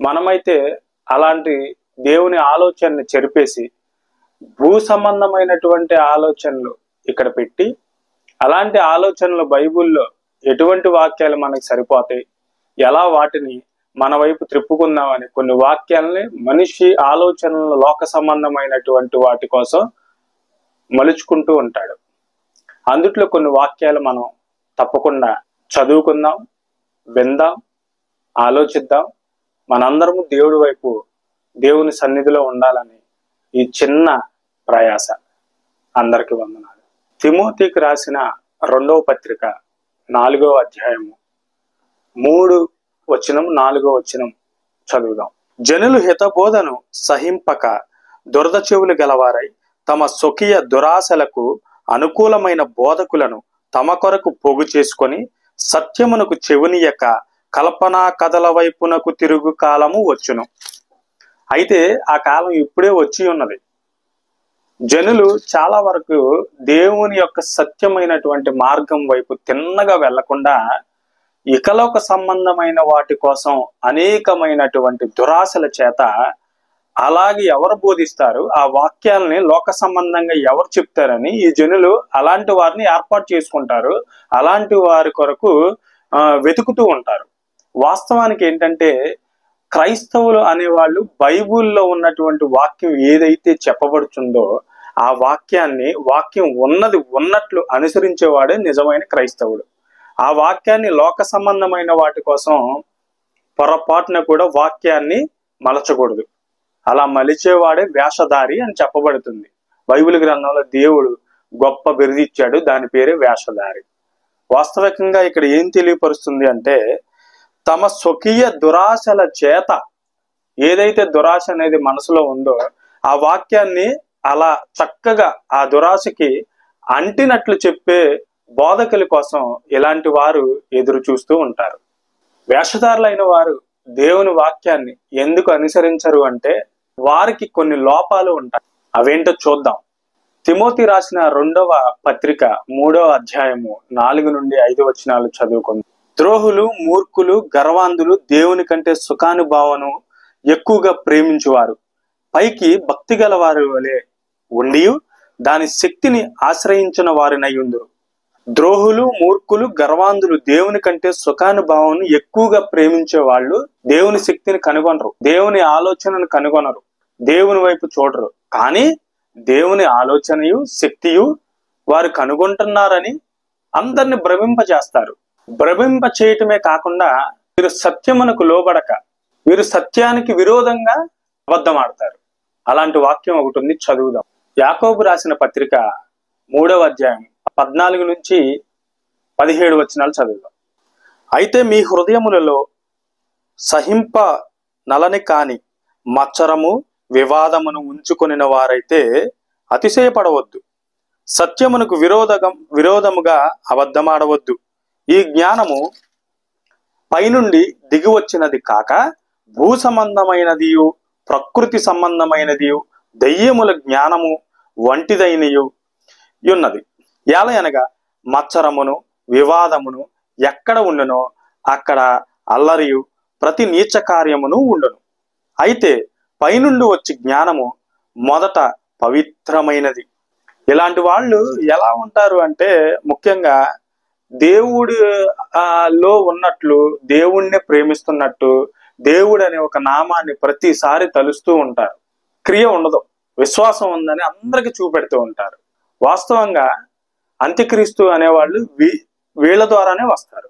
మనమైతే అలాంటి దేవుని ఆలోచనని చెరిపేసి భూ సంబంధమైనటువంటి ఆలోచనలు ఇక్కడ పెట్టి, అలాంటి ఆలోచనలు బైబిల్లో ఎటువంటి వాక్యాలు మనకి సరిపోతాయి, ఎలా వాటిని మన వైపు త్రిప్పుకుందామని కొన్ని వాక్యాలని మనిషి ఆలోచనలు లోక సంబంధమైనటువంటి వాటి కోసం మలుచుకుంటూ ఉంటాడు. అందుట్లో కొన్ని వాక్యాలు మనం తప్పకుండా చదువుకుందాం, విందాం, ఆలోచిద్దాం. మనందరము దేవుడి వైపు, దేవుని సన్నిధిలో ఉండాలని ఈ చిన్న ప్రయాస. అందరికి వందనాలు. తిమోతికి రాసిన 2వ పత్రిక 4వ అధ్యాయము 3 వచనం 4వ వచనం చదువుదాం. జనులు హితబోధను సహింపక దురద చెవులు గలవారై తమ స్వకీయ దురాశలకు అనుకూలమైన బోధకులను తమ కొరకు పోగు చేసుకొని సత్యమునకు చెవునియక కల్పనా కథల వైపునకు తిరుగు కాలము వచ్చును. అయితే ఆ కాలం ఇప్పుడే వచ్చి ఉన్నది. జనులు చాలా వరకు దేవుని యొక్క సత్యమైనటువంటి మార్గం వైపు తిన్నగా వెళ్లకుండా ఇకలోక సంబంధమైన వాటి కోసం అనేకమైనటువంటి దురాశల చేత అలాగే ఎవరు బోధిస్తారు, ఆ వాక్యాలని లోక సంబంధంగా ఎవరు చెప్తారని ఈ జనులు అలాంటి వారిని ఏర్పాటు చేసుకుంటారు. అలాంటి వారి కొరకు వెతుకుతూ ఉంటారు. వాస్తవానికి ఏంటంటే క్రైస్తవులు అనేవాళ్ళు బైబిల్లో ఉన్నటువంటి వాక్యం ఏదైతే చెప్పబడుతుందో ఆ వాక్యం ఉన్నది ఉన్నట్లు అనుసరించేవాడే నిజమైన క్రైస్తవుడు. ఆ వాక్యాన్ని లోక సంబంధమైన వాటి కోసం పొరపాటున కూడా వాక్యాన్ని మలచకూడదు. అలా మలిచేవాడే వేషధారి అని చెప్పబడుతుంది. బైబిల్ గ్రంథంలో దేవుడు గొప్ప బిరుదిచ్చాడు, దాని పేరే వేషధారి. వాస్తవికంగా ఇక్కడ ఏం తెలియపరుస్తుంది అంటే, తమ స్వకీయ దురాశల చేత ఏదైతే దురాశ అనేది మనసులో ఉందో ఆ వాక్యాన్ని అలా చక్కగా ఆ దురాశకి అంటినట్లు చెప్పే బోధకుల కోసం ఇలాంటి వారు ఎదురు చూస్తూ ఉంటారు. వేషధారులైన వారు దేవుని వాక్యాన్ని ఎందుకు అనుసరించరు అంటే వారికి కొన్ని లోపాలు ఉంటాయి. అవేంటో చూద్దాం. తిమోతి రాసిన 2వ పత్రిక 3వ అధ్యాయము 4 నుండి 5 వచనాలు చదువుకుందాం. ద్రోహులు, మూర్ఖులు, గర్వాంధులు, దేవుని కంటే సుఖానుభావను ఎక్కువగా ప్రేమించువారు, పైకి భక్తి గల వారి వలె ఉండి దాని శక్తిని ఆశ్రయించిన వారినయ్యుందురు. ద్రోహులు, మూర్ఖులు, గర్వాంధులు దేవుని కంటే సుఖానుభావం ఎక్కువగా ప్రేమించే వాళ్ళు దేవుని శక్తిని కనుగొనరు, దేవుని ఆలోచనను కనుగొనరు, దేవుని వైపు చూడరు. కానీ దేవుని ఆలోచనయు శక్తియు వారు కనుగొంటున్నారని అందరిని భ్రమింపజేస్తారు. భ్రమింప చేయటమే కాకుండా వీరు సత్యమునకు లోబడక వీరు సత్యానికి విరోధంగా అబద్ధం ఆడతారు. అలాంటి వాక్యం ఒకటి ఉంది, చదువుదాం. యాకోబు రాసిన పత్రిక 3వ అధ్యాయం 14 నుంచి 17 వచనాలు చదువుదాం. అయితే మీ హృదయములలో సహింప నలని కాని మత్సరము వివాదమును ఉంచుకొనిన వారైతే అతిశయపడవద్దు. సత్యమునకు విరోధముగా అబద్ధమాడవద్దు. ఈ జ్ఞానము పైనుండి దిగి వచ్చినది కాక భూ సంబంధమైనదియు ప్రకృతి సంబంధమైనదియు దెయ్యముల జ్ఞానము వంటిదైనయు ఉన్నది. ఎలయనగా మత్సరమును వివాదమును ఎక్కడ ఉండునో అక్కడ అల్లరియు ప్రతి నీచ కార్యమును ఉండును. అయితే పైనుండి వచ్చి జ్ఞానము మొదట పవిత్రమైనది. ఇలాంటి వాళ్ళు ఎలా ఉంటారు అంటే ముఖ్యంగా దేవుడి లో ఉన్నట్లు, దేవుణ్ణి ప్రేమిస్తున్నట్టు, దేవుడు అనే ఒక నామాన్ని ప్రతిసారి తలుస్తూ ఉంటారు. క్రియ ఉండదు, విశ్వాసం ఉందని అందరికి చూపెడుతూ ఉంటారు. వాస్తవంగా అంత్యక్రీస్తు అనేవాళ్ళు వీళ్ళ ద్వారానే వస్తారు.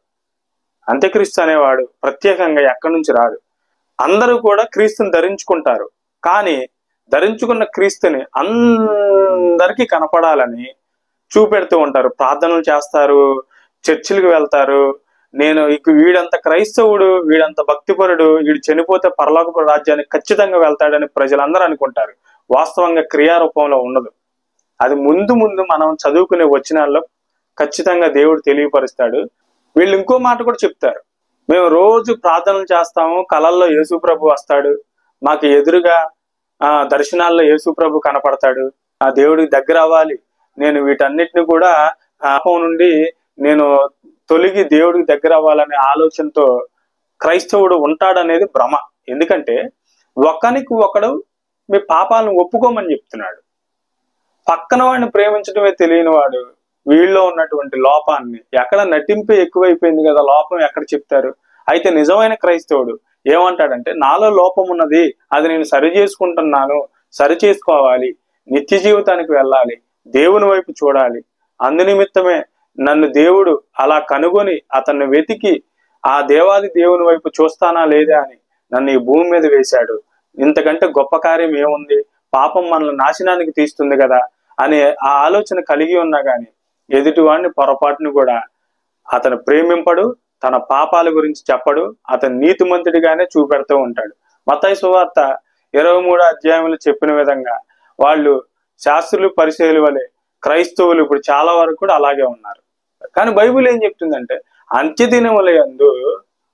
అంత్యక్రీస్తు అనేవాడు ప్రత్యేకంగా ఎక్కడి నుంచి రాడు. అందరూ కూడా క్రీస్తుని ధరించుకుంటారు. కానీ ధరించుకున్న క్రీస్తుని అందరికీ కనపడాలని చూపెడుతూ ఉంటారు. ప్రార్థనలు చేస్తారు, చర్చిలకు వెళ్తారు. నేను వీడంత క్రైస్తవుడు, వీడంత భక్తిపరుడు, వీడు చనిపోతే పరలోక రాజ్యానికి ఖచ్చితంగా వెళ్తాడని ప్రజలందరూ అనుకుంటారు. వాస్తవంగా క్రియారూపంలో ఉండదు. అది ముందు మనం చదువుకునే వచనాల్లో ఖచ్చితంగా దేవుడు తెలియపరుస్తాడు. వీళ్ళు ఇంకో మాట కూడా చెప్తారు, మేము రోజు ప్రార్థనలు చేస్తాము, కలల్లో యేసుప్రభు వస్తాడు, మాకు ఎదురుగా దర్శనాల్లో యేసుప్రభు కనపడతాడు, ఆ దేవుడికి దగ్గర అవ్వాలి, నేను వీటన్నిటిని కూడా పాపం నుండి నేను తొలగి దేవుడికి దగ్గర అవ్వాలనే ఆలోచనతో క్రైస్తవుడు ఉంటాడనేది భ్రమ. ఎందుకంటే ఒకరికి ఒకడు మీ పాపాలను ఒప్పుకోమని చెప్తున్నాడు. పక్కన వాడిని ప్రేమించడమే తెలియని వాడు వీళ్ళలో ఉన్నటువంటి లోపాన్ని, ఎక్కడ నటింపు ఎక్కువైపోయింది కదా, లోపం ఎక్కడ చెప్తారు? అయితే నిజమైన క్రైస్తవుడు ఏమంటాడంటే, నాలో లోపం ఉన్నది, అది నేను సరి చేసుకుంటున్నాను, సరి చేసుకోవాలి, నిత్య జీవితానికి వెళ్ళాలి, దేవుని వైపు చూడాలి, అందునిమిత్తమే నన్ను దేవుడు అలా కనుగొని అతన్ని వెతికి ఆ దేవాది దేవుని వైపు చూస్తానా లేదా అని నన్ను ఈ భూమి మీద వేశాడు. ఇంతకంటే గొప్ప కార్యం ఏముంది? పాపం మనల్ని నాశనానికి తీస్తుంది కదా అనే ఆ ఆలోచన కలిగి ఉన్నా గాని ఎదుటివాడిని పొరపాటును కూడా అతను ప్రేమింపడు, తన పాపాల గురించి చెప్పడు, అతను నీతిమంతుడిగానే చూపెడుతూ ఉంటాడు. మత్తయి సువార్త 23వ అధ్యాయంలో చెప్పిన విధంగా వాళ్ళు శాస్త్రులు పరిసయ్యుల వలె క్రైస్తవులు ఇప్పుడు చాలా వరకు కూడా అలాగే ఉన్నారు. కానీ బైబిల్ ఏం చెప్తుందంటే, అంత్యదినముల యందు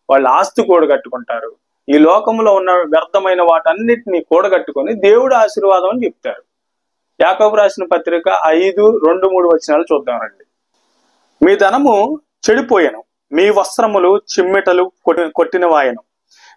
వాళ్ళు ఆస్తి కూడగట్టుకుంటారు, ఈ లోకంలో ఉన్న వ్యర్థమైన వాటన్నిటిని కూడగట్టుకొని దేవుడు ఆశీర్వాదం అని చెప్తారు. యాకోబు రాసిన పత్రిక 5:2-3 వచనాలు చూద్దాం రండి. మీ ధనము చెడిపోయెను, మీ వస్త్రములు చిమ్మెటలు కొట్టినవాయెను,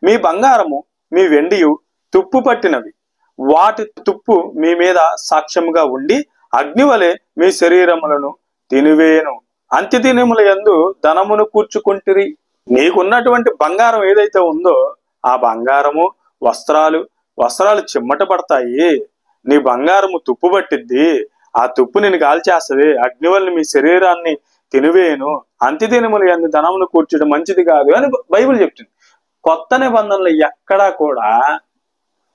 మీ బంగారము మీ వెండియు తుప్పు పట్టినవి, వాటి తుప్పు మీ మీద సాక్ష్యముగా ఉండి అగ్నివలే మీ శరీరములను తినివేయను. అంత్యదినముల యందు ధనమును కూర్చుకుంటిరి. నీకున్నటువంటి బంగారం ఏదైతే ఉందో ఆ బంగారము, వస్త్రాలు చిమ్మట పడతాయి, నీ బంగారము తుప్పు పట్టిద్ది, ఆ తుప్పు నేను కాల్చేస్తుంది, అగ్నివల్ని మీ శరీరాన్ని తినివేయను, అంత్యదినముల యందు ధనమును కూర్చడం మంచిది కాదు అని బైబిల్ చెప్తుంది. కొత్త నిబంధనలు ఎక్కడా కూడా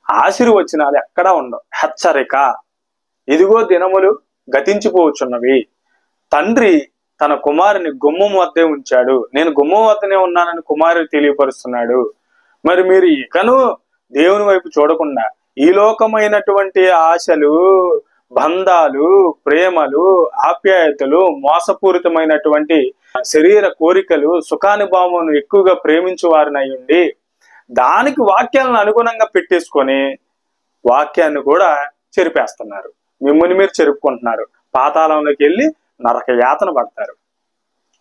ఆశీర్వచనాలు ఎక్కడా ఉండవు. హెచ్చరిక, ఇదిగో దినములు గతించిపోవచ్చున్నవి, తండ్రి తన కుమారుని గుమ్మం వద్దే ఉంచాడు, నేను గుమ్మం వద్దనే ఉన్నానని కుమారుడు తెలియపరుస్తున్నాడు. మరి మీరు ఇకను దేవుని వైపు చూడకుండా ఈ లోకమైనటువంటి ఆశలు, బంధాలు, ప్రేమలు, ఆప్యాయతలు, మోసపూరితమైనటువంటి శరీర కోరికలు, సుఖానుభావమును ఎక్కువగా ప్రేమించు వారినై ఉండి దానికి వాక్యాలను అనుగుణంగా పెట్టేసుకొని వాక్యాన్ని కూడా చెరిపేస్తున్నారు. మిమ్మల్ని మీరు చెరుపుకుంటున్నారు, పాతాళంలోకి వెళ్ళి నరక యాతన పడతారు,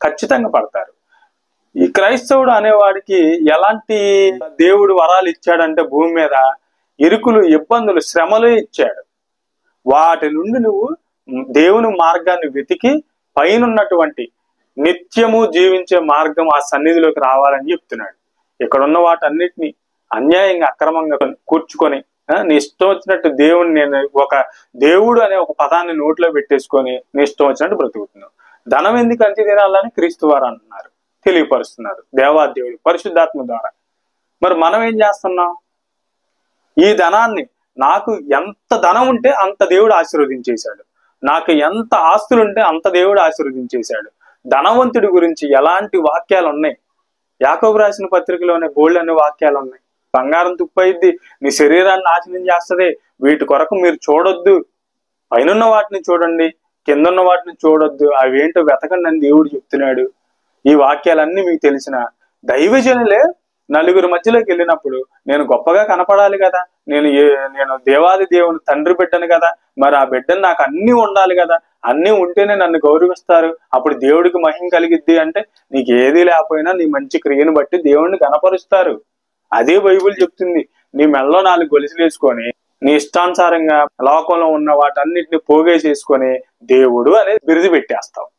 ఖచ్చితంగా పడతారు. ఈ క్రైస్తవుడు అనేవాడికి ఎలాంటి దేవుడు వరాలు ఇచ్చాడంటే భూమి మీద ఇరుకులు, ఇబ్బందులు, శ్రమలు ఇచ్చాడు. వాటి నుండి నువ్వు దేవుని మార్గాన్ని వెతికి పైనున్నటువంటి నిత్యము జీవించే మార్గం ఆ సన్నిధిలోకి రావాలని చెప్తున్నాడు. ఇక్కడ ఉన్న వాటన్నిటిని అన్యాయంగా అక్రమంగా కూర్చుకొని నీ ఇష్టం వచ్చినట్టు దేవుని, నేను ఒక దేవుడు అనే ఒక పదాన్ని నోట్లో పెట్టేసుకొని నీ ఇష్టం వచ్చినట్టు బ్రతుకుతున్నావు. ధనం ఎందుకు అంత్య తినాలని క్రీస్తు వారు అంటున్నారు, తెలియపరుస్తున్నారు దేవాదేవుడు పరిశుద్ధాత్మ ద్వారా. మరి మనం ఏం చేస్తున్నాం? ఈ ధనాన్ని, నాకు ఎంత ధనం ఉంటే అంత దేవుడు ఆశీర్వదించేశాడు, నాకు ఎంత ఆస్తులుంటే అంత దేవుడు ఆశీర్వదించేశాడు. ధనవంతుడి గురించి ఎలాంటి వాక్యాలు ఉన్నాయి? యాకోబు రాసిన పత్రికలోనే బోల్డ్ అనే వాక్యాలు ఉన్నాయి. బంగారం తుప్పయిద్ది, నీ శరీరాన్ని నాశనం చేస్తుంది, వీటి కొరకు మీరు చూడొద్దు, పైనున్న వాటిని చూడండి, కిందన్న వాటిని చూడొద్దు, అవేంటో వెతకండి అని దేవుడు చెప్తున్నాడు. ఈ వాక్యాలన్నీ మీకు తెలిసిన దైవజనులే నలుగురు మధ్యలోకి వెళ్ళినప్పుడు నేను గొప్పగా కనపడాలి కదా, నేను దేవాది దేవుని తండ్రి బిడ్డను కదా, మరి ఆ బిడ్డను నాకు అన్ని ఉండాలి కదా, అన్ని ఉంటేనే నన్ను గౌరవిస్తారు, అప్పుడు దేవుడికి మహిమ కలిగిద్ది అంటే నీకు ఏది లేకపోయినా నీ మంచి క్రియను బట్టి దేవుడిని కనపరుస్తారు. అదే బైబిల్ చెప్తుంది. నీ మెల్లో 4 గొలుసులు వేసుకొని నీ ఇష్టానుసారంగా లోకంలో ఉన్న వాటన్నిటిని పోగేసేసుకొని దేవుడు అనే బిరుదు పెట్టేస్తావు.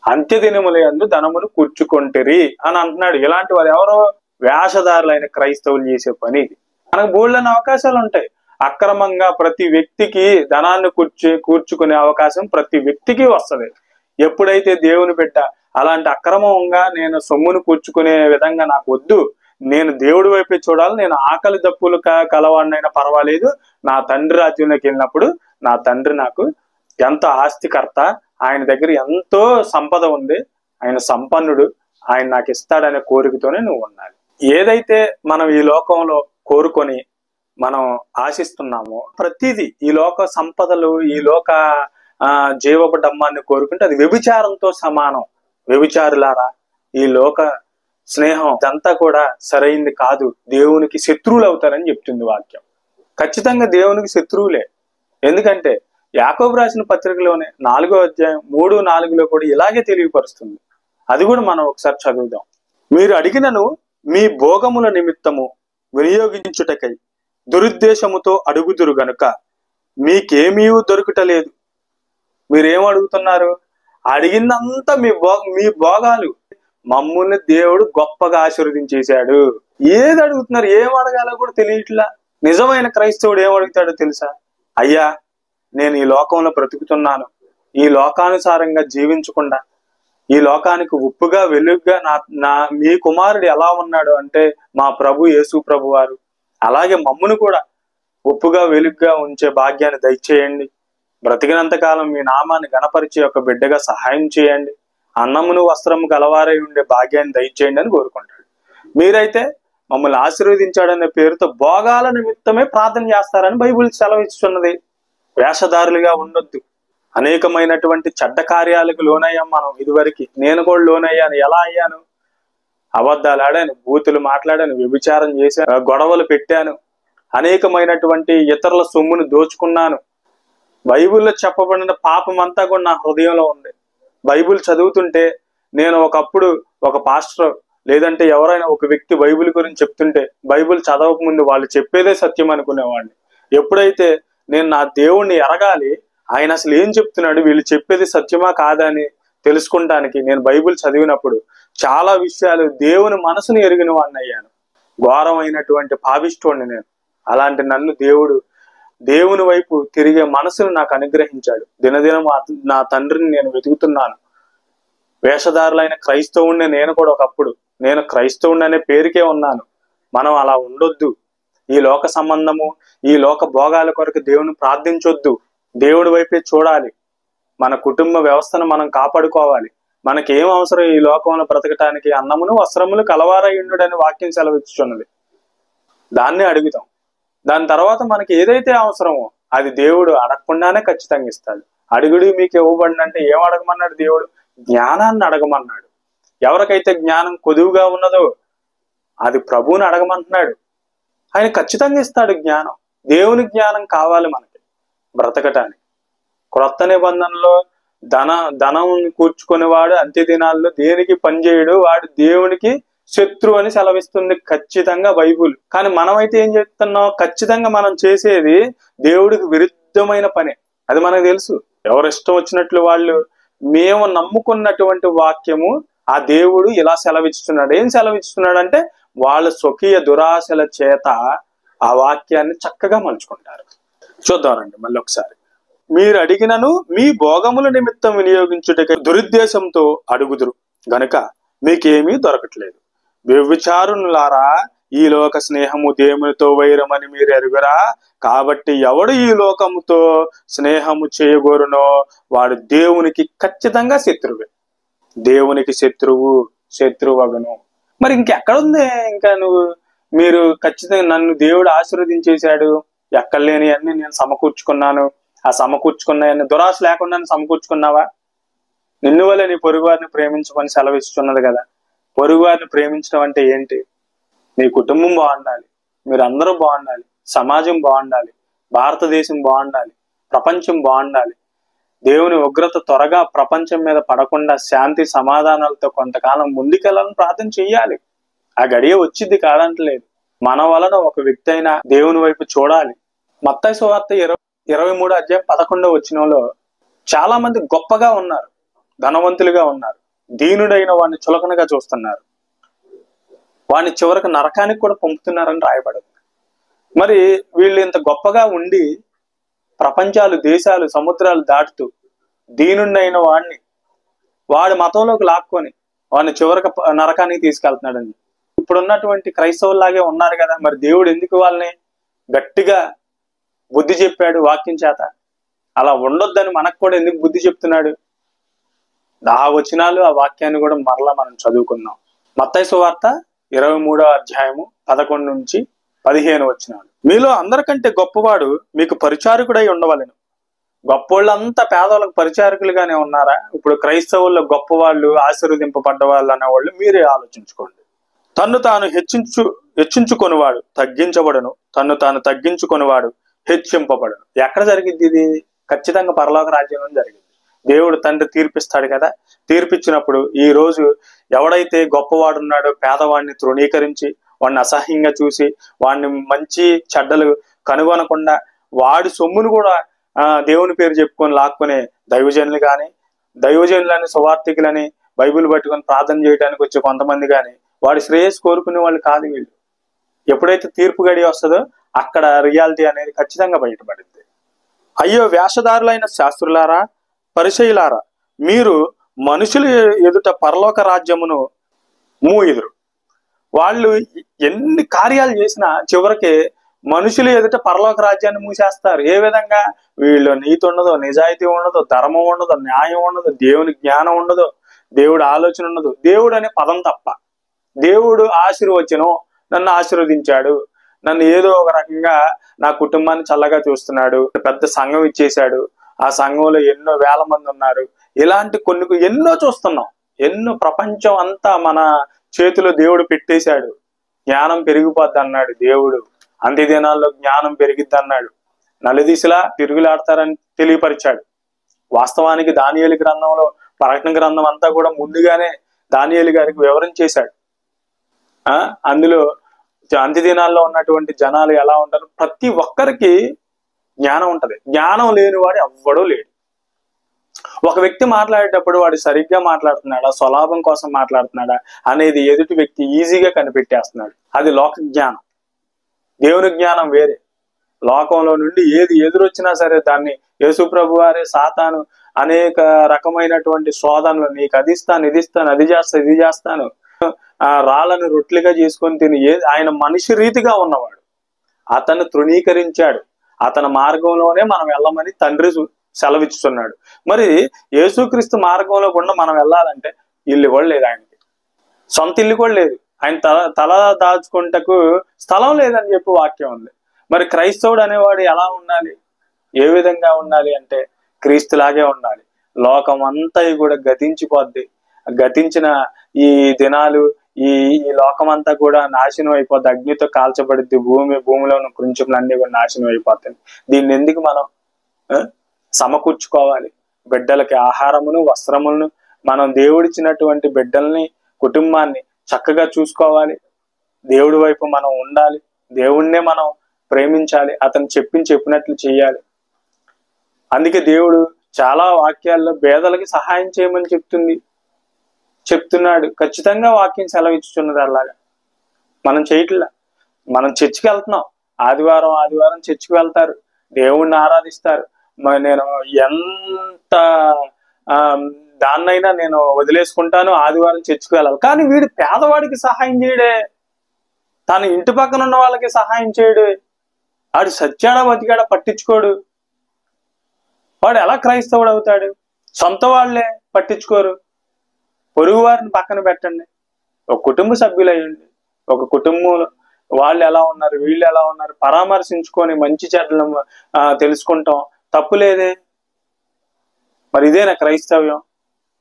అంత్యదినముల యందు ధనమును కూర్చుకొంటిరి అని అంటున్నాడు. ఇలాంటి వారు ఎవరో వేషధారులైన క్రైస్తవులు చేసే పని ఇది. మనకు బోల్డని అవకాశాలు ఉంటాయి. అక్రమంగా ప్రతి వ్యక్తికి ధనాన్ని కూర్చుకునే అవకాశం ప్రతి వ్యక్తికి వస్తుంది. ఎప్పుడైతే దేవుని బిడ్డ అలాంటి అక్రమంగా నేను సొమ్మును కూర్చుకునే విధంగా నాకు వద్దు, నేను దేవుడి వైపే చూడాలి, నేను ఆకలి దప్పులు కలవాడినైనా పర్వాలేదు, నా తండ్రి రాజ్యంలోకి వెళ్ళినప్పుడు నా తండ్రి నాకు ఎంత ఆస్తికర్త, ఆయన దగ్గర ఎంతో సంపద ఉంది, ఆయన సంపన్నుడు, ఆయన నాకు ఇస్తాడనే కోరికతోనే నువ్వు ఉండాలి. ఏదైతే మనం ఈ లోకంలో కోరుకొని మనం ఆశిస్తున్నామో ప్రతిదీ, ఈ లోక సంపదలు, ఈ లోక జీవపు డమ్మాన్ని కోరుకుంటే అది వ్యభిచారంతో సమానం. వ్యభిచారులారా, ఈ లోక స్నేహం ఇదంతా కూడా సరైంది కాదు, దేవునికి శత్రువులు అవుతారని చెప్తుంది వాక్యం. ఖచ్చితంగా దేవునికి శత్రువులే. ఎందుకంటే యాకోబు రాసిన పత్రికలోనే 4వ అధ్యాయం 3-4లో కూడా ఇలాగే తెలియపరుస్తుంది. అది కూడా మనం ఒకసారి చదువుదాం. మీరు అడిగినను మీ భోగముల నిమిత్తము వినియోగించుటకై దురుద్దేశముతో అడుగుదురు గనుక మీకేమీ దొరుకుటలేదు. మీరేం అడుగుతున్నారు? అడిగిందంతా మీ భోగాలు. మమ్ముల్ని దేవుడు గొప్పగా ఆశీర్వదించేశాడు. ఏది అడుగుతున్నారు? ఏం అడగాలో కూడా తెలియట్లా. నిజమైన క్రైస్తవుడు ఏం అడుగుతాడో తెలుసా? అయ్యా, నేను ఈ లోకంలో బ్రతుకుతున్నాను, ఈ లోకానుసారంగా జీవించకుండా ఈ లోకానికి ఉప్పుగా వెలుగుగా మీ కుమారుడు ఎలా ఉన్నాడు అంటే మా ప్రభు యేసు ప్రభు వారు, అలాగే మమ్మును కూడా ఉప్పుగా వెలుగుగా ఉంచే భాగ్యాన్ని దయచేయండి. బ్రతికినంత కాలం మీ నామాన్ని గణపరిచే ఒక బిడ్డగా సహాయం చేయండి. అన్నమును వస్త్రము గలవారై ఉండే భాగ్యాన్ని దయచేయండి అని కోరుకుంటాడు. మీరైతే మమ్మల్ని ఆశీర్వదించాడనే పేరుతో భోగాల నిమిత్తమే ప్రార్థన చేస్తారని బైబిల్ సెలవిస్తున్నది. వేషధారులుగా ఉండొద్దు. అనేకమైనటువంటి చెడ్డ కార్యాలకు లోనయ్యాం మనం. ఇదివరకు నేను కూడా లోనయ్యాను. ఎలా అయ్యాను? అబద్ధాలు ఆడాను, బూతులు మాట్లాడాను, వ్యభిచారం చేశాను, గొడవలు పెట్టాను, అనేకమైనటువంటి ఇతరుల సొమ్మును దోచుకున్నాను. బైబిల్లో చెప్పబడిన పాపం అంతా కూడా నా హృదయంలో ఉంది. బైబిల్ చదువుతుంటే నేను ఒకప్పుడు ఒక పాస్టర్ లేదంటే ఎవరైనా ఒక వ్యక్తి బైబిల్ గురించి చెప్తుంటే బైబిల్ చదవక ముందు వాళ్ళు చెప్పేదే సత్యం అనుకునేవాడిని. ఎప్పుడైతే నేను నా దేవుణ్ణి ఎరగాలి, ఆయన అసలు ఏం చెప్తున్నాడు, వీళ్ళు చెప్పేది సత్యమా కాదా అని తెలుసుకుంటానికి నేను బైబిల్ చదివినప్పుడు చాలా విషయాలు దేవుని మనసును ఎరిగిన వాడిని అయ్యాను. ఘోరమైనటువంటి పాపిష్ఠుడిని నేను. అలాంటి నన్ను దేవుని వైపు తిరిగే మనసును నాకు అనుగ్రహించాడు. దినదినం నా తండ్రిని నేను వెతుకుతున్నాను. వేషధారులైన క్రైస్తవుడిని నేను కూడా ఒకప్పుడు. నేను క్రైస్తవుడిని అనే పేరుకే ఉన్నాను. మనం అలా ఉండొద్దు. ఈ లోక సంబంధము, ఈ లోక భోగాల కొరకు దేవుని ప్రార్థించొద్దు. దేవుడి వైపే చూడాలి. మన కుటుంబ వ్యవస్థను మనం కాపాడుకోవాలి. మనకేం అవసరం ఈ లోకంలో బ్రతకటానికి? అన్నమును వస్త్రములు కలవారై ఉండుడని వాక్యం సెలవిచ్చుచున్నది. దాన్నే అడుగుతాం. దాని తర్వాత మనకి ఏదైతే అవసరమో అది దేవుడు అడగకుండానే ఖచ్చితంగా ఇస్తాడు. అడుగుడు మీకు ఇవ్వబడినంటే ఏం అడగమన్నాడు? దేవుడు జ్ఞానాన్ని అడగమన్నాడు. ఎవరికైతే జ్ఞానం కొదువుగా ఉన్నదో అది ప్రభువుని అడగమంటున్నాడు. ఆయన ఖచ్చితంగా ఇస్తాడు జ్ఞానం. దేవుని జ్ఞానం కావాలి మనకి బ్రతకటానికి. క్రొత్త నిబంధనలో ధనం కూర్చుకునేవాడు అంత్య దినాల్లో దేనికి పనిచేయడు, వాడు దేవునికి శత్రువు అని సెలవిస్తుంది ఖచ్చితంగా బైబుల్. కానీ మనమైతే ఏం చేస్తున్నాం? ఖచ్చితంగా మనం చేసేది దేవుడికి విరుద్ధమైన పని. అది మనకు తెలుసు. ఎవరు ఇష్టం వచ్చినట్లు వాళ్ళు. మేము నమ్ముకున్నటువంటి వాక్యము ఆ దేవుడు ఇలా సెలవిస్తున్నాడు. ఏం సెలవిస్తున్నాడు అంటే వాళ్ళ స్వకీయ దురాశల చేత ఆ వాక్యాన్ని చక్కగా మలుచుకుంటారు. చూద్దామండి మళ్ళీ ఒకసారి. మీరు అడిగినను మీ భోగముల నిమిత్తం వినియోగించుటకై దురుద్దేశంతో అడుగుదురు గనుక మీకేమీ దొరకట్లేదు. వ్యభిచారులారా, ఈ లోక స్నేహము దేవునితో వైరమని మీరు ఎరుగురా. కాబట్టి ఎవడు ఈ లోకముతో స్నేహము చేయగోరునో వాడు దేవునికి ఖచ్చితంగా శత్రువే. దేవునికి శత్రువగును. మరి ఇంకెక్కడుంది? ఇంకా మీరు ఖచ్చితంగా నన్ను దేవుడు ఆశీర్వదించేశాడు, ఎక్కడలేని అన్ని నేను సమకూర్చుకున్నాను, ఆ సమకూర్చుకున్నాయన్ని దురాశ లేకుండా సమకూర్చుకున్నావా? నిన్ను వల్ల నీ పొరుగు వారిని ప్రేమించమని సెలవిస్తున్నది కదా. పొరుగు వారిని ప్రేమించడం అంటే ఏంటి? నీ కుటుంబం బాగుండాలి, మీరందరూ బాగుండాలి, సమాజం బాగుండాలి, భారతదేశం బాగుండాలి, ప్రపంచం బాగుండాలి. దేవుని ఉగ్రత త్వరగా ప్రపంచం మీద పడకుండా శాంతి సమాధానాలతో కొంతకాలం ముందుకెళ్ళాలని ప్రార్థన చెయ్యాలి. ఆ గడియ వచ్చింది కాదంటలేదు. మన వలన ఒక వ్యక్తి అయినా దేవుని వైపు చూడాలి. మత్తయి సువార్త 23:11 చాలా మంది గొప్పగా ఉన్నారు, ధనవంతులుగా ఉన్నారు, దీనుడైన వాడిని చులకనగా చూస్తున్నారు, వాడిని చివరికి నరకానికి కూడా పంపుతున్నారని రాయబడింది. మరి వీళ్ళు ఇంత గొప్పగా ఉండి ప్రపంచాలు, దేశాలు, సముద్రాలు దాటుతూ దీనుడైన వాడిని వాడి మతంలోకి లాక్కొని వాడిని చివరికి నరకానికి తీసుకెళ్తున్నాడని ఇప్పుడున్నటువంటి క్రైస్తవుల్లాగే ఉన్నారు కదా. మరి దేవుడు ఎందుకు వాళ్ళని గట్టిగా బుద్ధి చెప్పాడు వాక్యం చేత? అలా ఉండొద్దని మనకు కూడా ఎందుకు బుద్ధి చెప్తున్నాడు? ఆ వచనాలు, ఆ వాక్యాన్ని కూడా మరలా మనం చదువుకుందాం. మత్తయి సువార్త 23:11-15 మీలో అందరికంటే గొప్పవాడు మీకు పరిచారకుడై ఉండవలెను. గొప్పోళ్ళంతా పేదవాళ్ళకు పరిచారకులుగానే ఉన్నారా? ఇప్పుడు క్రైస్తవుల్లో గొప్పవాళ్ళు, ఆశీర్వదింపబడ్డ వాళ్ళు అనేవాళ్ళు మీరే ఆలోచించుకోండి. తన్ను తాను హెచ్చించుకొనివాడు తగ్గించబడను, తన్ను తాను తగ్గించుకొనివాడు హెచ్చింపబడను. ఎక్కడ జరిగింది ఇది? ఖచ్చితంగా పరలోక రాజ్యంలో జరిగింది. దేవుడు తండ్రి తీర్పిస్తాడు కదా. తీర్పిచ్చినప్పుడు ఈ రోజు ఎవడైతే గొప్పవాడున్నాడో పేదవాడిని తృణీకరించి వాడిని అసహ్యంగా చూసి వాడిని మంచి చెడ్డలు కనుగొనకుండా వాడి సొమ్మును కూడా దేవుని పేరు చెప్పుకొని లాక్కునే దైవజనులు కానీ, దైవజనులని సువార్థికులని బైబిల్ పట్టుకొని ప్రార్థన చేయడానికి వచ్చే కొంతమంది కానీ వాడి శ్రేయస్సు కోరుకునే వాళ్ళు కాదు వీళ్ళు. ఎప్పుడైతే తీర్పు గడి వస్తుందో అక్కడ రియాలిటీ అనేది ఖచ్చితంగా బయటపడింది. అయ్యో వేషధారులైన శాస్త్రులారా, పరిసయ్యులారా, మీరు మనుషుల ఎదుట పరలోక రాజ్యమును మూయుదురు. వాళ్ళు ఎన్ని కార్యాలు చేసినా చివరికి మనుషుల ఎదుట పరలోక రాజ్యాన్ని మూసేస్తారు. ఏ విధంగా? వీళ్ళు నీతి ఉండదు, నిజాయితీ ఉండదు, ధర్మం ఉండదు, న్యాయం ఉండదు, దేవుని జ్ఞానం ఉండదు, దేవుడు ఆలోచన ఉండదు. దేవుడు అనే పదం తప్ప. దేవుడు ఆశీర్వచనం, నన్ను ఆశీర్వదించాడు, నన్ను ఏదో ఒక రకంగా నా కుటుంబాన్ని చల్లగా చూస్తున్నాడు, పెద్ద సంఘం ఇచ్చేశాడు, ఆ సంఘంలో ఎన్నో వేల మంది ఉన్నారు, ఇలాంటి కొన్ని ఎన్నో చూస్తున్నాం. ఎన్నో ప్రపంచం అంతా మన చేతిలో దేవుడు పెట్టేశాడు. జ్ఞానం పెరిగిపోద్ది అన్నాడు దేవుడు, అంత్య దినాల్లో జ్ఞానం పెరిగిద్ది అన్నాడు. నలుదిశలా తిరుగులాడతారని తెలియపరిచాడు. వాస్తవానికి దానియేలు గ్రంథంలో, ప్రకటన గ్రంథం అంతా కూడా ముందుగానే దానియేలు గారికి వివరించేశాడు. అందులో అంత్య దినాల్లో ఉన్నటువంటి జనాలు ఎలా ఉంటారు, ప్రతి ఒక్కరికి జ్ఞానం ఉంటది. జ్ఞానం లేనివాడు ఎవ్వడూ లేడు. ఒక వ్యక్తి మాట్లాడేటప్పుడు వాడు సరిగ్గా మాట్లాడుతున్నాడా, స్వలాభం కోసం మాట్లాడుతున్నాడా అనేది ఎదుటి వ్యక్తి ఈజీగా కనిపెట్టేస్తున్నాడు. అది లోక జ్ఞానం. దేవుని జ్ఞానం వేరే. లోకంలో నుండి ఏది ఎదురొచ్చినా సరే దాన్ని యేసుప్రభు వారే సాతాను అనేక రకమైనటువంటి శోధనలు, నీకు అది ఇస్తాను, ఇది ఇస్తాను, అది చేస్తాను, ఇది చేస్తాను, రాళ్ళను రొట్లుగా చేసుకొని తిని, ఆయన మనిషి రీతిగా ఉన్నవాడు. అతను తృణీకరించాడు. అతని మార్గంలోనే మనం వెళ్ళమని తండ్రి సెలవిస్తున్నాడు. మరి యేసుక్రీస్తు మార్గంలో కూడా మనం వెళ్ళాలంటే ఇల్లు కూడా లేదు ఆయనకి, సొంత ఇల్లు కూడా లేదు. ఆయన తల దాచుకుంటకు స్థలం లేదని చెప్పి వాక్యం ఉంది. మరి క్రైస్తవుడు అనేవాడు ఎలా ఉండాలి, ఏ విధంగా ఉండాలి అంటే క్రీస్తులాగే ఉండాలి. లోకం అంతా కూడా గతించిపోద్ది. గతించిన ఈ దినాలు, ఈ లోకమంతా కూడా నాశనం అయిపోద్ది, అగ్నితో కాల్చబడిద్ది. భూమిలో ఉన్న కృంచులన్నీ కూడా నాశనం అయిపోతాయి. దీన్ని ఎందుకు మనం సమకూర్చుకోవాలి? బిడ్డలకి ఆహారమును, వస్త్రములను, మనం దేవుడిచ్చినటువంటి బిడ్డల్ని, కుటుంబాన్ని చక్కగా చూసుకోవాలి. దేవుడి వైపు మనం ఉండాలి. దేవుణ్ణే మనం ప్రేమించాలి. అతను చెప్పినట్లు చేయాలి. అందుకే దేవుడు చాలా వాక్యాల్లో పేదలకి సహాయం చేయమని చెప్తున్నాడు. ఖచ్చితంగా వాక్యం సెలవిచ్చుతున్నది. అలాగా మనం చేయట్లా. మనం చర్చికి వెళ్తున్నాం, ఆదివారం చర్చికి వెళ్తారు, దేవుణ్ణి ఆరాధిస్తారు. నేను ఎంత దాన్నైనా నేను వదిలేసుకుంటాను, ఆదివారం చర్చికి వెళ్ళాలి. కానీ వీడు పేదవాడికి సహాయం చేయడే, తన ఇంటి పక్కన ఉన్న వాళ్ళకి సహాయం చేయడు. వాడు సత్యాడా బతికాడా పట్టించుకోడు. వాడు ఎలా క్రైస్తవుడు అవుతాడు? సొంత వాళ్ళే పట్టించుకోరు. పొరుగు వారిని పక్కన పెట్టండి. ఒక కుటుంబ సభ్యులు అయ్యండి. ఒక కుటుంబంలో వాళ్ళు ఎలా ఉన్నారు, వీళ్ళు ఎలా ఉన్నారు పరామర్శించుకొని మంచి చెడ్డలు తెలుసుకుంటాం. తప్పు లేదే. మరి ఇదేనా క్రైస్తవ్యం?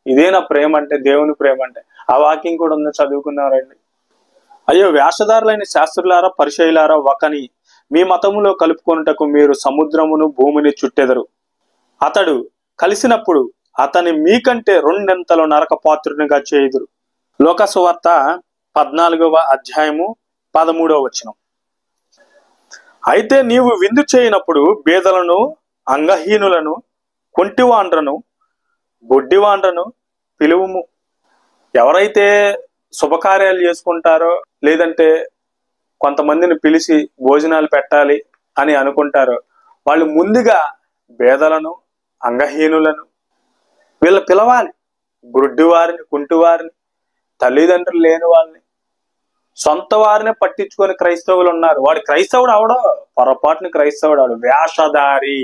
ఇదేనా ప్రేమ అంటే? దేవుని ప్రేమ అంటే? ఆ వాక్యం కూడా ఉందో, చదువుకుందాం రండి. అయ్యో వేషధారులైన శాస్త్రులారా, పరిసయ్యులారా, ఒకని మీ మతములో కలుపుకొనుటకు మీరు సముద్రమును భూమిని చుట్టెదరు. అతడు కలిసినప్పుడు అతని మీకంటే రెండింతలు నరక పాత్రునిగా చేయుదురు. లోకసువార్త 14వ అధ్యాయము 13వ వచనం. అయితే నీవు విందు చేయనప్పుడు బేదలను, అంగహీనులను, కొంటివాండ్రను, బొడ్డివాండ్రను పిలువుము. ఎవరైతే శుభకార్యాలు చేసుకుంటారో, లేదంటే కొంతమందిని పిలిచి భోజనాలు పెట్టాలి అని అనుకుంటారో, వాళ్ళు ముందుగా బేదలను, అంగహీనులను వీళ్ళు పిలవాలి. గుడ్డివారిని, కుంటివారిని, తల్లిదండ్రులు లేని వాళ్ళని, సొంత వారిని పట్టించుకొని క్రైస్తవులు ఉన్నారు. వాడు క్రైస్తవుడు అవడో, పొరపాటుని క్రైస్తవుడు అవడు, వేషధారి.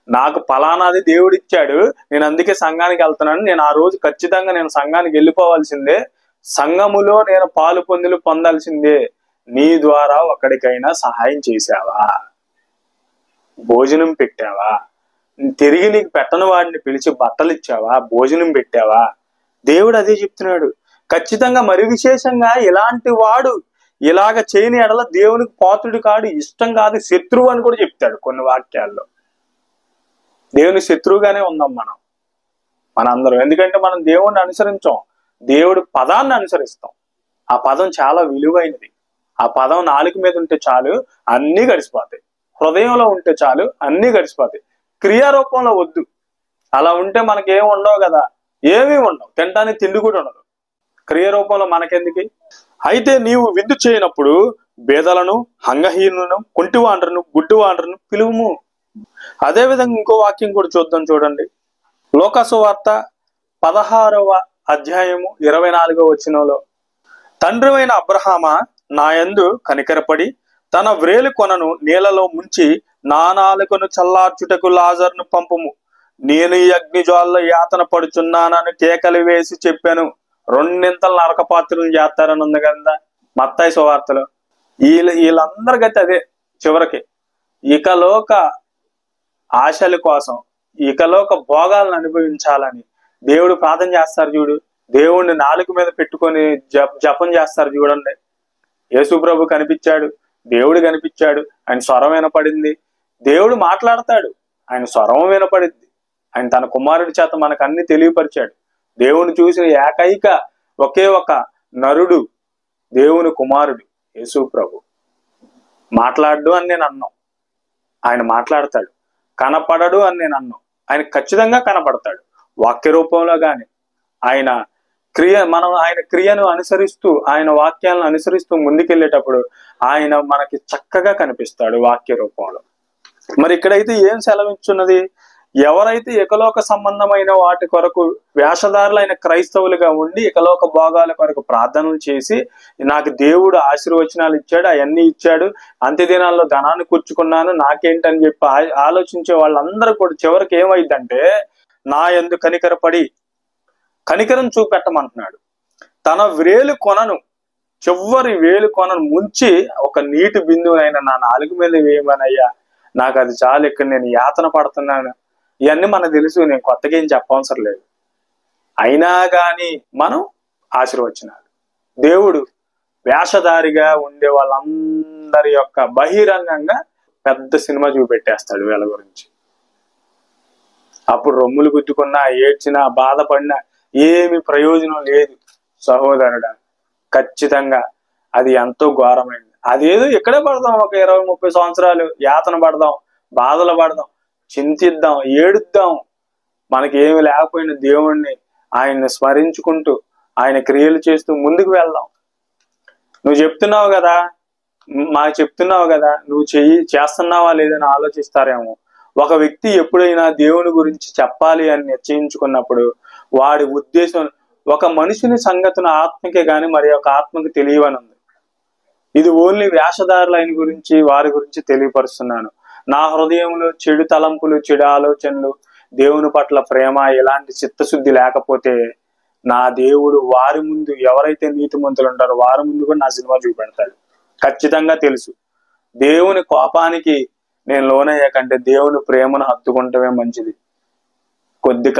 నాకు ఫలానాది దేవుడు ఇచ్చాడు, నేను అందుకే సంఘానికి వెళ్తున్నాను, నేను ఆ రోజు ఖచ్చితంగా నేను సంఘానికి వెళ్ళిపోవాల్సిందే, సంఘములో నేను పాలు పొందులు పొందాల్సిందే. నీ ద్వారా ఒకడికైనా సహాయం చేశావా? భోజనం పెట్టావా? తిరిగి నీకు పెట్టని వాడిని పిలిచి బట్టలు ఇచ్చావా? భోజనం పెట్టావా? దేవుడు అదే చెప్తున్నాడు. ఖచ్చితంగా మరి విశేషంగా ఇలాంటి వాడు ఇలాగ చేయని ఎడల దేవునికి పాత్రుడు కాడు, ఇష్టం కాదు, శత్రువు అని కూడా చెప్తాడు కొన్ని వాక్యాల్లో. దేవుని శత్రువుగానే ఉందాం మనందరం. ఎందుకంటే మనం దేవుణ్ణి అనుసరించాం, దేవుడి పదాన్ని అనుసరిస్తాం. ఆ పదం చాలా విలువైనది. ఆ పదం నాలుక మీద ఉంటే చాలు అన్నీ గడిచిపోతాయి. హృదయంలో ఉంటే చాలు అన్నీ గడిచిపోతాయి. క్రియారూపంలో వద్దు. అలా ఉంటే మనకేం ఉండవు కదా, ఏమీ ఉండవు, తినడానికి తిండి కూడా ఉండదు. క్రియారూపంలో మనకెందుకు? అయితే నీవు విందు చేయనప్పుడు బేదలను, అంగహీనులను, కుంటివాండ్రను, గుడ్డివాండ్రను పిలువుము. అదేవిధంగా ఇంకో వాక్యం కూడా చూద్దాం, చూడండి. లోకాసు వార్త 16వ అధ్యాయము 24వ వచనంలో, తండ్రివైన అబ్రహామా, నా యందు కనికరపడి తన వ్రేలు కొనను నీళ్లలో ముంచి నా నాలుకను చల్లార్చుటకు లాజరును పంపుము. నేను ఈ అగ్నిజ్వాలలో యాతన పడుచున్నానని కేకలు వేసి చెప్పాను. 2 నింతలు నరకపాత్రలు చేస్తారని ఉంది కదా మత్తయి సువార్తలో. వీళ్ళందరి గతి అదే. చివరికి ఇకలోక ఆశల కోసం, ఇకలోక భోగాలను అనుభవించాలని దేవుడు ప్రార్థన చేస్తారు చూడు. దేవుణ్ణి నాలుక మీద పెట్టుకొని జపం చేస్తారు చూడండి. యేసు ప్రభు కనిపించాడు, దేవుడు కనిపించాడు, ఆయన స్వరం వినపడింది. దేవుడు మాట్లాడతాడు, ఆయన స్వరం వినపడింది. ఆయన తన కుమారుడి చేత మనకు అన్ని తెలియపరిచాడు. దేవుని చూసిన ఏకైక ఒకే ఒక నరుడు దేవుని కుమారుడు యేసు ప్రభు. మాట్లాడు అని నేను అన్నాం, ఆయన మాట్లాడతాడు. కనపడడు అని నేను అన్నాం, ఆయన ఖచ్చితంగా కనపడతాడు. వాక్య రూపంలో కానీ ఆయన మనం ఆయన క్రియను అనుసరిస్తూ, ఆయన వాక్యాలను అనుసరిస్తూ ముందుకెళ్ళేటప్పుడు ఆయన మనకి చక్కగా కనిపిస్తాడు వాక్య రూపంలో. మరి ఇక్కడైతే ఏం సెలవిస్తున్నది? ఎవరైతే ఇకలోక సంబంధమైన వాటి కొరకు వేషధారులైన క్రైస్తవులుగా ఉండి ఇకలోక భోగాల కొరకు ప్రార్థనలు చేసి, నాకు దేవుడు ఆశీర్వచనాలు ఇచ్చాడు, అవన్నీ ఇచ్చాడు, అంత్యదినాల్లో ధనాన్ని కూర్చుకున్నాను, నాకేంటని చెప్పి ఆలోచించే వాళ్ళందరూ కూడా చివరికి ఏమైందంటే, నా యందు కనికరపడి, కనికరం చూపెట్టమంటున్నాడు. తన వేలు కొనను, చివరి వేలు కొనను ముంచి ఒక నీటి బిందువునైనా నా నాలుగు మీద వేయమనయ్యా, నాకు అది చాలు, ఇక్కడ నేను యాతన పడుతున్నాను. ఇవన్నీ మనకు తెలుసు, నేను కొత్తగా ఏం చెప్పవసరం లేదు. అయినా కానీ మనం ఆశీర్వచనాలు. దేవుడు వేషధారిగా ఉండే వాళ్ళందరి యొక్క బహిరంగంగా పెద్ద సినిమా చూపెట్టేస్తాడు వీళ్ళ గురించి. అప్పుడు రొమ్ములు గుద్దుకున్నా, ఏడ్చినా, బాధపడినా ఏమి ప్రయోజనం లేదు సహోదరుడా. ఖచ్చితంగా అది ఎంతో ఘోరమైంది. అదేదో ఇక్కడే పడదాం, ఒక 20-30 సంవత్సరాలు యాతన పడదాం, బాధలు పడదాం, చింతిద్దాం, ఏడుద్దాం. మనకి ఏమి లేకపోయినా దేవుణ్ణి, ఆయన్ని స్మరించుకుంటూ ఆయన క్రియలు చేస్తూ ముందుకు వెళ్దాం. నువ్వు చెప్తున్నావు కదా, మాకు చెప్తున్నావు కదా, నువ్వు చేస్తున్నావా లేదని ఆలోచిస్తారేమో. ఒక వ్యక్తి ఎప్పుడైనా దేవుని గురించి చెప్పాలి అని నిశ్చయించుకున్నప్పుడు వాడి ఉద్దేశం ఒక మనిషిని సంగతిని ఆత్మకే గాని మరి ఒక ఆత్మకి తెలియవని ఉంది. ఇది ఓన్లీ వేషధారులైన గురించి, వారి గురించి తెలియపరుస్తున్నాను. నా హృదయంలో చెడు తలంపులు, చెడు ఆలోచనలు, దేవుని పట్ల ప్రేమ, ఇలాంటి చిత్తశుద్ధి లేకపోతే నా దేవుడు వారి ముందు, ఎవరైతే నీతిమంతులు ఉంటారో వారి ముందు కూడా నా సినిమా చూపెడతాడు. ఖచ్చితంగా తెలుసు. దేవుని కోపానికి నేను లోనయ్యే కంటే దేవుని ప్రేమను హత్తుకుంటమే మంచిది. కొద్ది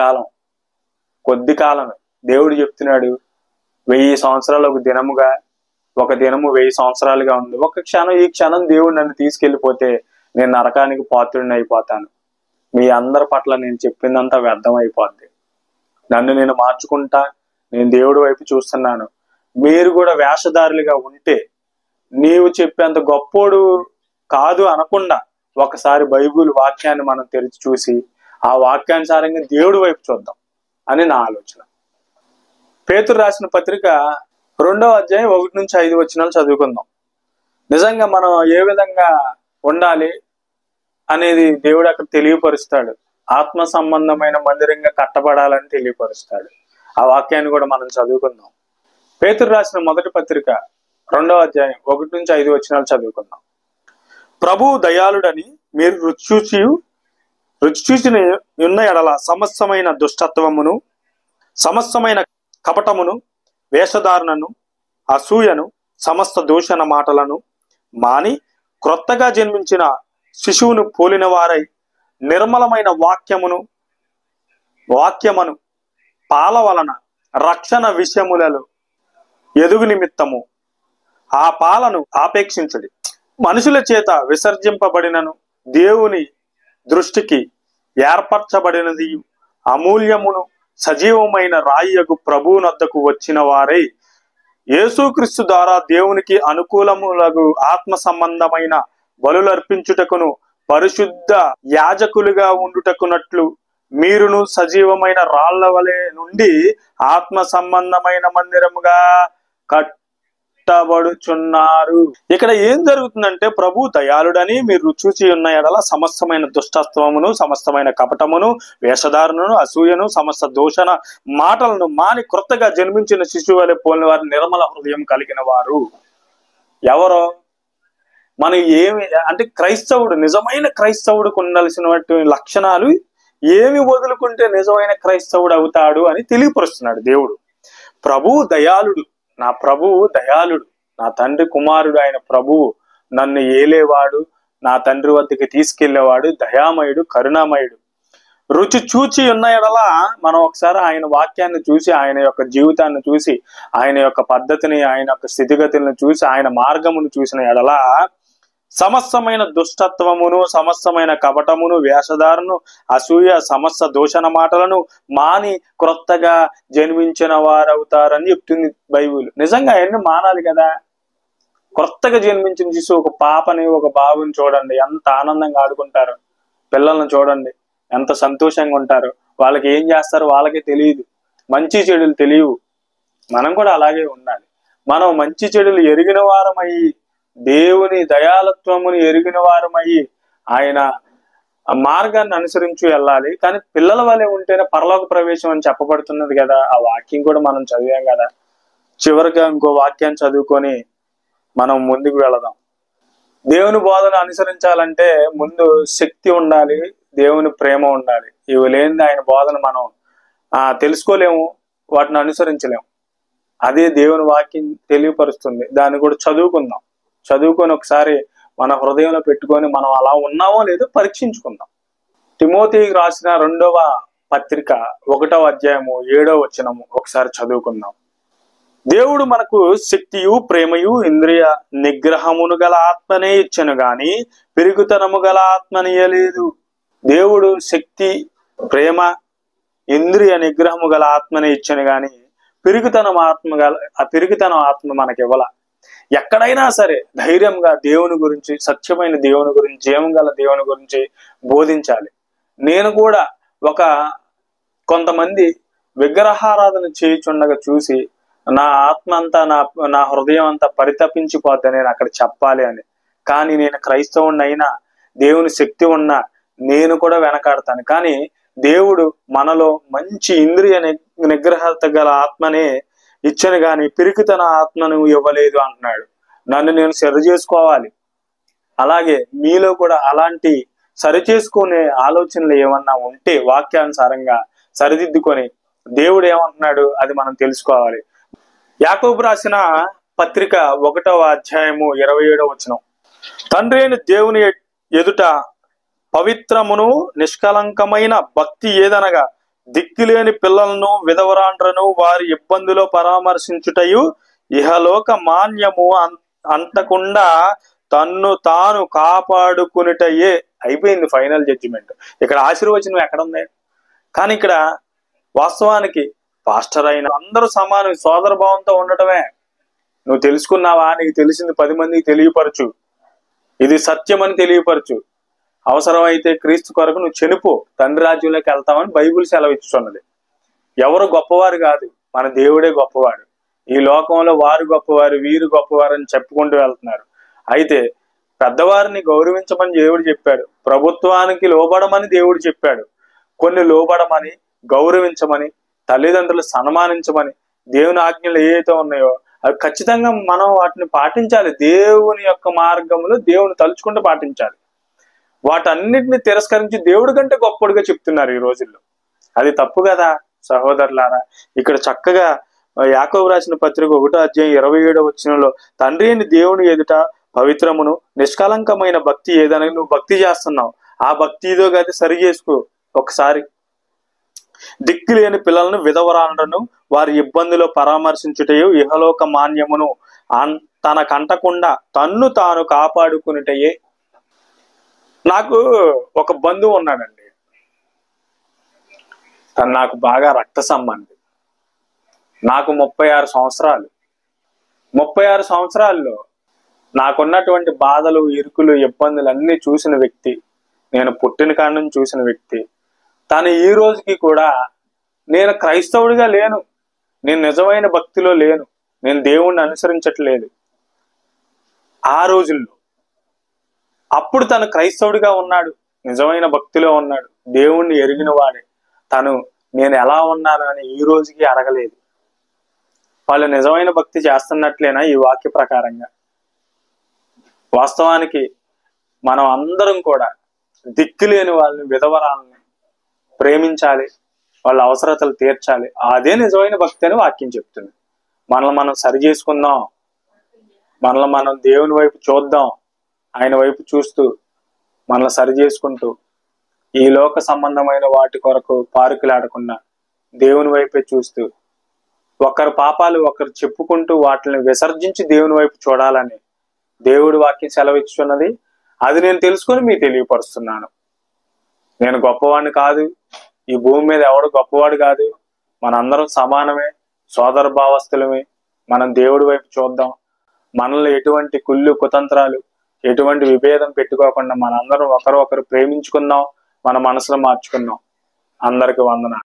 కాలమే దేవుడు చెప్తున్నాడు, 1000 సంవత్సరాలు ఒక దినముగా, ఒక దినము 1000 సంవత్సరాలుగా ఉంది. ఒక క్షణం, ఈ క్షణం దేవుడు నన్ను తీసుకెళ్లిపోతే నేను నరకానికి పాత్రుడిని అయిపోతాను. మీ అందరి పట్ల నేను చెప్పిందంతా వ్యర్థం అయిపోద్ది. నన్ను నేను మార్చుకుంటా, నేను దేవుడి వైపు చూస్తున్నాను. మీరు కూడా వేషధారులుగా ఉంటే, నీవు చెప్పేంత గొప్పోడు కాదు అనకుండా ఒకసారి బైబిల్ వాక్యాన్ని మనం తెరిచి చూసి ఆ వాక్యానుసారంగా దేవుడి వైపు చూద్దాం అని నా ఆలోచన. పేతురు రాసిన పత్రిక 2వ అధ్యాయం 1-5 వచనాలు చదువుకుందాం. నిజంగా మనం ఏ విధంగా ఉండాలి అనేది దేవుడు అక్కడ తెలియపరుస్తాడు. ఆత్మ సంబంధమైన మందిరంగా కట్టబడాలని తెలియపరుస్తాడు. ఆ వాక్యాన్ని కూడా మనం చదువుకుందాం. పేతురు రాసిన మొదటి పత్రిక 2వ అధ్యాయం 1-5 వచనాలు చదువుకుందాం. ప్రభువు దయాళుడని మీరు రుచి చూసిన ఉన్న ఎడల సమస్తమైన దుష్టత్వమును, సమస్తమైన కపటమును, వేషధారణను, అసూయను, సమస్త దూషణ మాటలను మాని క్రొత్తగా జన్మించిన శిశువును పోలిన వారై నిర్మలమైన వాక్యమును పాల వలన రక్షణ విషయములలో ఎదుగు నిమిత్తము ఆ పాలను ఆపేక్షించుడి. మనుషుల చేత విసర్జింపబడినను దేవుని దృష్టికి ఏర్పరచబడినది అమూల్యమును సజీవమైన రాయియగు ప్రభువునొద్దకు వచ్చిన వారై యేసుక్రీస్తు ద్వారా దేవునికి అనుకూలములకు ఆత్మ సంబంధమైన బలులు అర్పించుటకును పరిశుద్ధ యాజకులుగా ఉండుటకునట్లు మీరును సజీవమైన రాళ్ల వలె నుండి ఆత్మ సంబంధమైన మందిరముగా కట్టబడుచున్నారు. ఇక్కడ ఏం జరుగుతుందంటే, ప్రభు దయాళుడని మీరు చూచి ఉన్న ఎడల సమస్తమైన దుష్టత్వమును, సమస్తమైన కపటమును, వేషధారణను, అసూయను, సమస్త దూషణ మాటలను మాని క్రొత్తగా జన్మించిన శిశువు వలె పోలిన వారు నిర్మల హృదయం కలిగిన వారు. ఎవరో మనం ఏమి అంటే క్రైస్తవుడు, నిజమైన క్రైస్తవుడికి ఉండాల్సినటువంటి లక్షణాలు ఏమి వదులుకుంటే నిజమైన క్రైస్తవుడు అవుతాడు అని తెలియపరుస్తున్నాడు దేవుడు. ప్రభువు దయాళుడు, నా ప్రభువు దయాళుడు, నా తండ్రి కుమారుడు ఆయన ప్రభువు, నన్ను ఏలేవాడు, నా తండ్రి వద్దకి తీసుకెళ్లేవాడు, దయామయుడు, కరుణామయుడు. రుచి చూచి ఉన్న ఎడల మనం ఒకసారి ఆయన వాక్యాన్ని చూసి, ఆయన యొక్క జీవితాన్ని చూసి, ఆయన యొక్క పద్ధతిని, ఆయన యొక్క స్థితిగతులను చూసి, ఆయన మార్గమును చూసిన ఎడల సమస్తమైన దుష్టత్వమును, సమస్తమైన కపటమును, వేషధారను, అసూయ, సమస్త దూషణ మాటలను మాని క్రొత్తగా జన్మించిన వారవుతారని చెప్తుంది బైబిల్. నిజంగా అవన్నీ మానాలి కదా. క్రొత్తగా జన్మించిన శిశువు, ఒక పాపని, ఒక బాబుని చూడండి ఎంత ఆనందంగా ఆడుకుంటారు. పిల్లల్ని చూడండి ఎంత సంతోషంగా ఉంటారు. వాళ్ళకి ఏం చేస్తారో వాళ్ళకే తెలియదు, మంచి చెడులు తెలియవు. మనం కూడా అలాగే ఉండాలి. మనం మంచి చెడులు ఎరిగిన వారమయ్యి, దేవుని దయాళత్వముని ఎరిగిన వారమయ్యి ఆయన మార్గాన్ని అనుసరించి వెళ్ళాలి. కానీ పిల్లల వలె ఉంటేనే పరలోక ప్రవేశం అని చెప్పబడుతున్నది కదా. ఆ వాక్యం కూడా మనం చదివాం కదా. చివరిగా ఇంకో వాక్యాన్ని చదువుకొని మనం ముందుకు వెళదాం. దేవుని బోధన అనుసరించాలంటే ముందు శక్తి ఉండాలి, దేవుని ప్రేమ ఉండాలి. ఇవి లేనిది ఆయన బోధన మనం తెలుసుకోలేము, వాటిని అనుసరించలేము. అదే దేవుని వాక్యం తెలియపరుస్తుంది. దాన్ని కూడా చదువుకుందాం. చదువుకొని ఒకసారి మన హృదయంలో పెట్టుకొని మనం అలా ఉన్నామో లేదో పరీక్షించుకుందాం. తిమోతికి రాసిన 2వ పత్రిక 1వ అధ్యాయము 7వ వచనము ఒకసారి చదువుకుందాం. దేవుడు మనకు శక్తియు, ప్రేమయు, ఇంద్రియ నిగ్రహమును గల ఆత్మనే ఇచ్చను గాని పిరుగుతనము గల ఆత్మనియలేదు. దేవుడు శక్తి, ప్రేమ, ఇంద్రియ నిగ్రహము గల ఆత్మనే ఇచ్చను గాని పిరుగుతనం ఆత్మ మనకి ఇవ్వాల. ఎక్కడైనా సరే ధైర్యంగా దేవుని గురించి, సత్యమైన దేవుని గురించి, జీవం గల దేవుని గురించి బోధించాలి. నేను కూడా కొంతమంది విగ్రహారాధన చేయుచుండగా చూసి నా ఆత్మ అంతా, నా హృదయం అంతా పరితపించిపోతే నేను అక్కడ చెప్పాలి అని. కానీ నేను క్రైస్తవుని అయినా, దేవుని శక్తి ఉన్నా నేను కూడా వెనకాడతాను. కానీ దేవుడు మనలో మంచి ఇంద్రియ నిగ్రహత గల ఆత్మనే ఇచ్చను గాని పిరికితన ఆత్మను ఇవ్వలేదు అంటున్నాడు. నన్ను నేను సరి చేసుకోవాలి. అలాగే మీలో కూడా అలాంటి సరి చేసుకునే ఆలోచనలు ఏమన్నా ఉంటే వాక్యానుసారంగా సరిదిద్దుకొని దేవుడు ఏమంటున్నాడు అది మనం తెలుసుకోవాలి. యాకోబు రాసిన పత్రిక 1వ అధ్యాయము 27వ వచనం. తండ్రి అయిన దేవుని ఎదుట పవిత్రమును నిష్కలంకమైన భక్తి ఏదనగా దిక్కులేని పిల్లలను, విధవరాండ్రను వారి ఇబ్బందిలో పరామర్శించుటయు, ఇహలోక మాన్యము అంటకుండా తన్ను తాను కాపాడుకునిటయే. అయిపోయింది ఫైనల్ జడ్జిమెంట్. ఇక్కడ ఆశీర్వచనం ఎక్కడ ఉంది? కానీ ఇక్కడ వాస్తవానికి పాస్టర్ అయిన అందరూ సమానం, సోదర భావంతో ఉండటమే. నువ్వు తెలుసుకున్నావా? నీకు తెలిసింది 10 మందికి తెలియపరచు. ఇది సత్యం అని తెలియపరచు. అవసరమైతే క్రీస్తు కొరకు నువ్వు చనిపో, తండ్రి రాజ్యంలోకి వెళ్తామని బైబిల్ సెలవిస్తున్నది. ఎవరు గొప్పవారు కాదు, మన దేవుడే గొప్పవాడు. ఈ లోకంలో వారు గొప్పవారు, వీరు గొప్పవారు అని చెప్పుకుంటూ వెళ్తున్నారు. అయితే పెద్దవారిని గౌరవించమని దేవుడు చెప్పాడు, ప్రభుత్వానికి లోబడమని దేవుడు చెప్పాడు. కొన్ని లోబడమని, గౌరవించమని, తల్లిదండ్రులు సన్మానించమని దేవుని ఆజ్ఞలు ఏవైతే ఉన్నాయో అవి ఖచ్చితంగా మనం వాటిని పాటించాలి. దేవుని యొక్క మార్గంలో దేవుని తలుచుకుంటూ పాటించాలి. వాటన్నిటిని తిరస్కరించి దేవుడి కంటే గొప్పడిగా చెప్తున్నారు ఈ రోజుల్లో. అది తప్పు కదా సహోదరులారా. ఇక్కడ చక్కగా యాకోబు రాసిన పత్రిక 1వ అధ్యాయం 27వ వచనంలో తండ్రి అయిన దేవుని ఎదుట పవిత్రమును నిష్కలంకమైన భక్తి ఏదైనా నువ్వు భక్తి చేస్తున్నావు, ఆ భక్తి ఏదో కాదు సరి చేసుకో. ఒకసారి దిక్కు లేని పిల్లలను, విధవరాండ్రను వారి ఇబ్బందిలో పరామర్శించుటయు, ఇహలోక మాన్యమును తనకంటకుండా తన్ను తాను కాపాడుకునిటయే. నాకు ఒక బంధువు ఉన్నాడండి. తను నాకు బాగా రక్త సంబంధి. నాకు 36 సంవత్సరాలు. 36 సంవత్సరాల్లో నాకున్నటువంటి బాధలు, ఇరుకులు, ఇబ్బందులు అన్నీ చూసిన వ్యక్తి, నేను పుట్టిన కాడి నుంచి చూసిన వ్యక్తి, తను ఈ రోజుకి కూడా నేను క్రైస్తవుడిగా లేను, నేను నిజమైన భక్తిలో లేను, నేను దేవుణ్ణి అనుసరించట్లేదు. ఆ రోజుల్లో అప్పుడు తను క్రైస్తవుడిగా ఉన్నాడు, నిజమైన భక్తిలో ఉన్నాడు, దేవుణ్ణి ఎరిగిన వాడే. తను నేను ఎలా ఉన్నాను అని ఈ రోజుకి అడగలేదు. వాళ్ళు నిజమైన భక్తి చేస్తున్నట్లేనా ఈ వాక్య ప్రకారంగా? వాస్తవానికి మనం అందరం కూడా దిక్కులేని వాళ్ళని, విధవరాలని ప్రేమించాలి, వాళ్ళ అవసరతలు తీర్చాలి. అదే నిజమైన భక్తి అని వాక్యం చెప్తుంది. మనల్ని మనం సరి చేసుకుందాం, మనల్ని మనం దేవుని వైపు చూద్దాం, ఆయన వైపు చూస్తూ మనల్ని సరి చేసుకుంటూ ఈ లోక సంబంధమైన వాటి కొరకు పారుకులాడకుండా దేవుని వైపే చూస్తూ ఒకరి పాపాలు ఒకరు చెప్పుకుంటూ వాటిని విసర్జించి దేవుని వైపు చూడాలని దేవుడి వాక్యం సెలవిచ్చున్నది. అది నేను తెలుసుకొని మీకు తెలియపరుస్తున్నాను. నేను గొప్పవాడిని కాదు, ఈ భూమి మీద ఎవడు గొప్పవాడు కాదు, మనందరం సమానమే, సోదర భావస్థులమే. మనం దేవుడి వైపు చూద్దాం. మనలో ఎటువంటి కుళ్ళు కుతంత్రాలు, ఎటువంటి విభేదం పెట్టుకోకుండా మనందరం ఒకరు ప్రేమించుకుందాం, మన మనసులో మార్చుకుందాం. అందరికి వందనాలు.